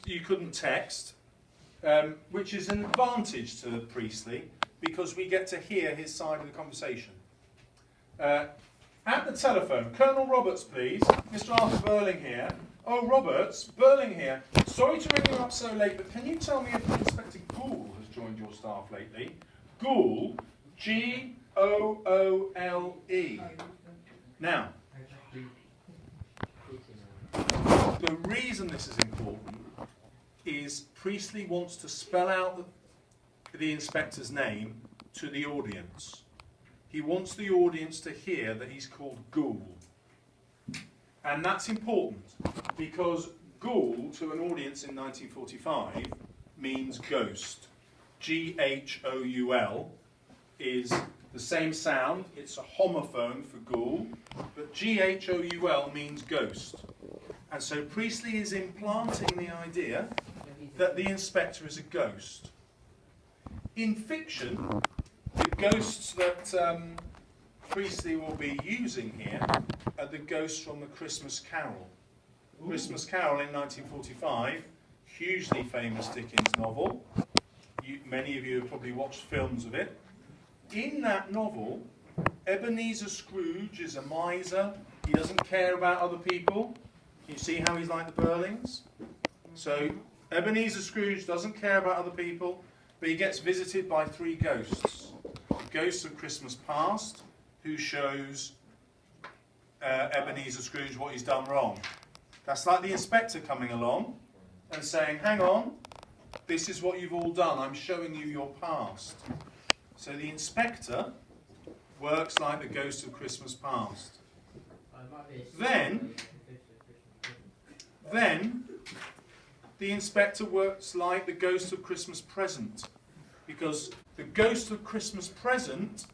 you couldn't text, which is an advantage to Priestley because we get to hear his side of the conversation. At the telephone, Colonel Roberts, please. Mr. Arthur Burling here. Oh, Roberts, Burling here. Sorry to ring you up so late, but can you tell me if Inspector Goole has joined your staff lately? Goole, G-O-O-L-E. Now, the reason this is important is Priestley wants to spell out the inspector's name to the audience. He wants the audience to hear that he's called Goole. And that's important because Goole to an audience in 1945 means ghost. G-H-O-U-L is the same sound, it's a homophone for Goole, but G-H-O-U-L means ghost. And so Priestley is implanting the idea that the inspector is a ghost. In fiction, the ghosts that Priestley will be using here are the ghosts from the Christmas Carol. Ooh. Christmas Carol in 1945, hugely famous Dickens novel. Many of you have probably watched films of it. In that novel, Ebenezer Scrooge is a miser. He doesn't care about other people. Can you see how he's like the Burlings? So Ebenezer Scrooge doesn't care about other people, but he gets visited by three ghosts. The ghost of Christmas past, who shows Ebenezer Scrooge what he's done wrong. That's like the inspector coming along and saying, hang on, this is what you've all done, I'm showing you your past. So the inspector works like the ghost of Christmas past. Then the inspector works like the ghost of Christmas present, because the ghost of Christmas present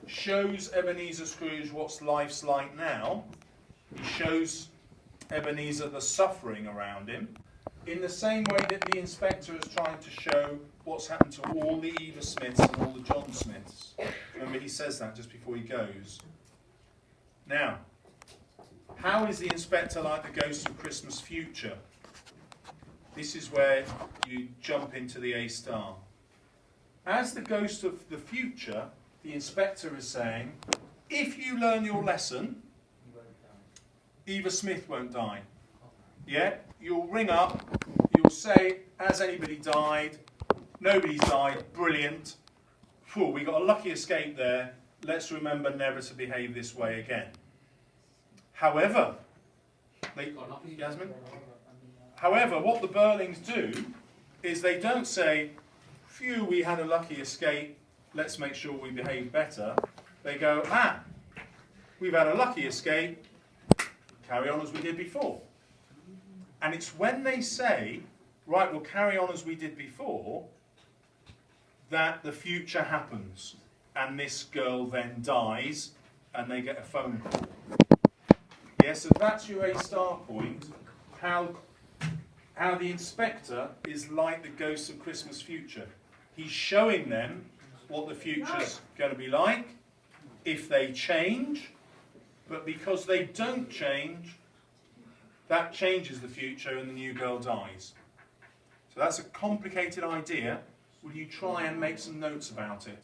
shows Ebenezer Scrooge what life's like now. He shows Ebenezer the suffering around him, in the same way that the inspector is trying to show what's happened to all the Eva Smiths and all the John Smiths. Remember, he says that just before he goes. Now, how is the inspector like the ghost of Christmas future? This is where you jump into the A star. As the ghost of the future, the inspector is saying, if you learn your lesson, Eva Smith won't die. Yeah? You'll ring up, you'll say, has anybody died? Nobody's died, brilliant. Phew, we got a lucky escape there. Let's remember never to behave this way again. However, what the Burlings do is they don't say, phew, we had a lucky escape, let's make sure we behave better. They go, we've had a lucky escape, carry on as we did before. And it's when they say, right, we'll carry on as we did before, that the future happens. And this girl then dies, and they get a phone call. Yeah, so that's your A star point, how the inspector is like the ghost of Christmas future. He's showing them what the future's going to be like, if they change, but because they don't change, that changes the future and the new girl dies. So that's a complicated idea. Will you try and make some notes about it?